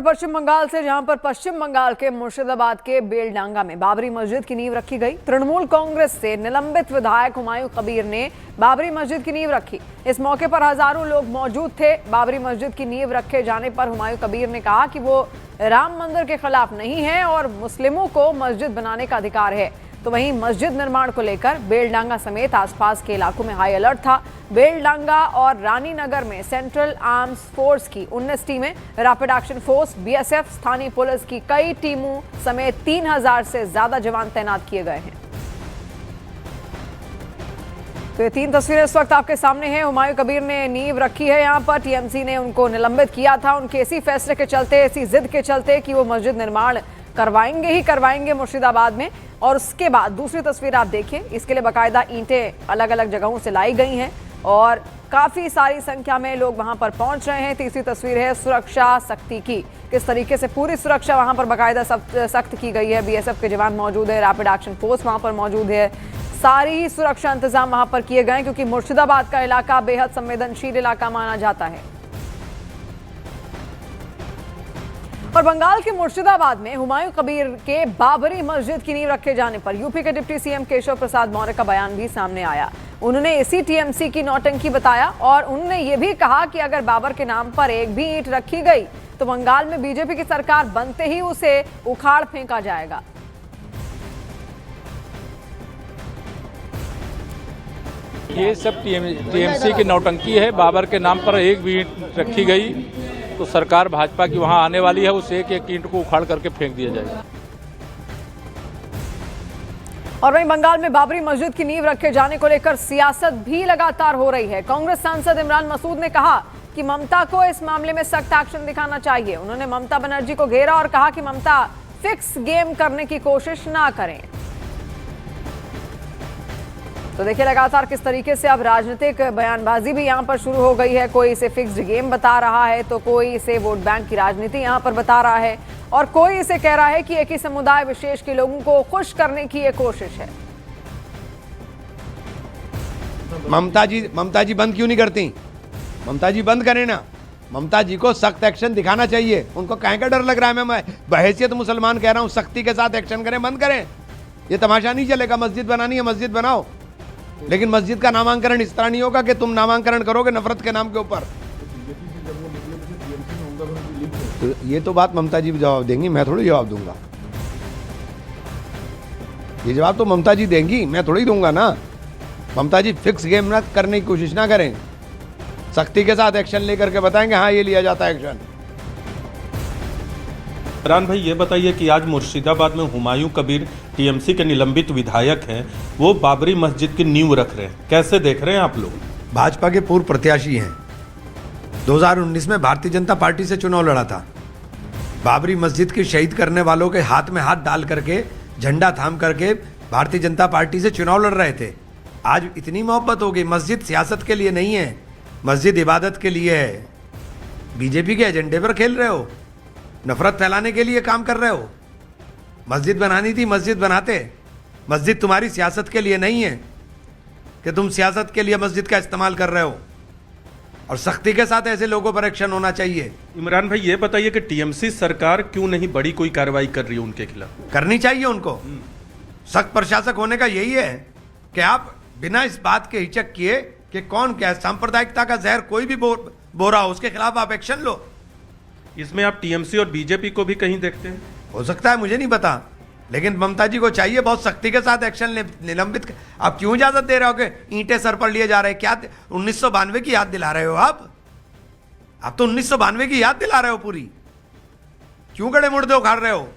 पश्चिम बंगाल से, जहां पर पश्चिम बंगाल के मुर्शिदाबाद के बेलडांगा में बाबरी मस्जिद की नींव रखी गई। तृणमूल कांग्रेस से निलंबित विधायक हुमायूं कबीर ने बाबरी मस्जिद की नींव रखी। इस मौके पर हजारों लोग मौजूद थे। बाबरी मस्जिद की नींव रखे जाने पर हुमायूं कबीर ने कहा कि वो राम मंदिर के खिलाफ नहीं है और मुस्लिमों को मस्जिद बनाने का अधिकार है। तो वहीं मस्जिद निर्माण को लेकर बेलडांगा समेत आसपास के इलाकों में हाई अलर्ट था। बेलडांगा और रानीनगर में सेंट्रल आर्म्स फोर्स की 19 टीमें, रैपिड एक्शन फोर्स, बीएसएफ, स्थानीय पुलिस की कई टीमों समेत 3000 से ज्यादा जवान तैनात किए गए हैं। तो ये 3 तस्वीरें इस वक्त आपके सामने हैं। हुमायूं कबीर ने नींव रखी है यहाँ पर। टीएमसी ने उनको निलंबित किया था उनके इसी फैसले के चलते, इसी जिद के चलते कि वो मस्जिद निर्माण करवाएंगे ही करवाएंगे मुर्शिदाबाद में। और उसके बाद दूसरी तस्वीर आप देखिए, इसके लिए बाकायदा ईंटें अलग अलग जगहों से लाई गई हैं और काफी सारी संख्या में लोग वहां पर पहुंच रहे हैं। तीसरी तस्वीर है सुरक्षा सख्ती की, किस तरीके से पूरी सुरक्षा वहां पर बाकायदा सख्त की गई है। बीएसएफ के जवान मौजूद है, रैपिड एक्शन फोर्स वहां पर मौजूद है। सारी ही सुरक्षा इंतजाम वहां पर किए गए हैं क्योंकि मुर्शिदाबाद का इलाका बेहद संवेदनशील इलाका माना जाता है। और बंगाल के मुर्शिदाबाद में हुमायूं कबीर के बाबरी मस्जिद की नींव रखे जाने पर यूपी के डिप्टी सीएम केशव प्रसाद मौर्य का बयान भी सामने आया। उन्होंने इसी टीएमसी की नौटंकी बताया और उन्होंने ये भी कहा कि अगर बाबर के नाम पर एक भी ईंट रखी गई तो बंगाल में बीजेपी की सरकार बनते ही उसे उखाड़ फेंका जाएगा। ये सब टीएमसी की नौटंकी है। बाबर के नाम पर एक भी ईंट रखी गई तो सरकार भाजपा की वहां आने वाली है, उस एक ईंट को उखाड़ करके फेंक दिया जाएगा। और वहीं बंगाल में बाबरी मस्जिद की नींव रखे जाने को लेकर सियासत भी लगातार हो रही है। कांग्रेस सांसद इमरान मसूद ने कहा कि ममता को इस मामले में सख्त एक्शन दिखाना चाहिए। उन्होंने ममता बनर्जी को घेरा और कहा कि ममता फिक्स गेम करने की कोशिश ना करें। तो देखिए लगातार किस तरीके से अब राजनीतिक बयानबाजी भी यहां पर शुरू हो गई है। कोई इसे फिक्स्ड गेम बता रहा है तो कोई इसे वोट बैंक की राजनीति यहां पर बता रहा है और कोई इसे कह रहा है कि एक ही समुदाय विशेष के लोगों को खुश करने की ये कोशिश है। ममता जी बंद क्यों नहीं करती? ममता जी बंद करें ना। ममता जी को सख्त एक्शन दिखाना चाहिए। उनको काहे का डर लग रहा है? मैं बहैसियत मुसलमान कह रहा हूं, सख्ती के साथ एक्शन करें, बंद करें। ये तमाशा नहीं चलेगा। मस्जिद बनानी है मस्जिद बनाओ, लेकिन मस्जिद का नामांकन इस तरह नहीं होगा कि तुम नामांकन करोगे नफरत के नाम के ऊपर। तो ये तो बात ममता जी जवाब देंगी, मैं थोड़ी जवाब दूंगा। ये जवाब तो ममता जी देंगी, मैं थोड़ी दूंगा ना। ममता जी फिक्स गेम ना करने की कोशिश ना करें, सख्ती के साथ एक्शन लेकर के बताएंगे हाँ ये लिया जाता है एक्शन। इमरान भाई ये बताइए कि आज मुर्शिदाबाद में हुमायूं कबीर टीएमसी के निलंबित विधायक हैं, वो बाबरी मस्जिद की नींव रख रहे हैं, कैसे देख रहे हैं आप लोग? भाजपा के पूर्व प्रत्याशी हैं, 2019 में भारतीय जनता पार्टी से चुनाव लड़ा था। बाबरी मस्जिद की शहीद करने वालों के हाथ में हाथ डाल करके, झंडा थाम करके भारतीय जनता पार्टी से चुनाव लड़ रहे थे। आज इतनी मोहब्बत हो गई। मस्जिद सियासत के लिए नहीं है, मस्जिद इबादत के लिए है। बीजेपी के एजेंडे पर खेल रहे हो, नफरत फैलाने के लिए काम कर रहे हो। मस्जिद बनानी थी मस्जिद बनाते। मस्जिद तुम्हारी सियासत के लिए नहीं है कि तुम सियासत के लिए मस्जिद का इस्तेमाल कर रहे हो। और सख्ती के साथ ऐसे लोगों पर एक्शन होना चाहिए। इमरान भाई ये बताइए कि टीएमसी सरकार क्यों नहीं बड़ी कोई कार्रवाई कर रही है उनके खिलाफ? करनी चाहिए उनको। सख्त प्रशासक होने का यही है कि आप बिना इस बात के हिचक किए कि कौन क्या सांप्रदायिकता का जहर कोई भी बो रहा हो, उसके खिलाफ आप एक्शन लो। इसमें आप टीएमसी और बीजेपी को भी कहीं देखते हैं? हो सकता है, मुझे नहीं पता, लेकिन ममता जी को चाहिए बहुत सख्ती के साथ एक्शन निलंबित। आप क्यों इजाजत दे रहे हो कि ईंटें सर पर लिए जा रहे हैं? क्या 1992 की याद दिला रहे हो आप तो 1992 की याद दिला रहे हो पूरी। क्यों गड़े मुर्दे उखाड़ रहे हो?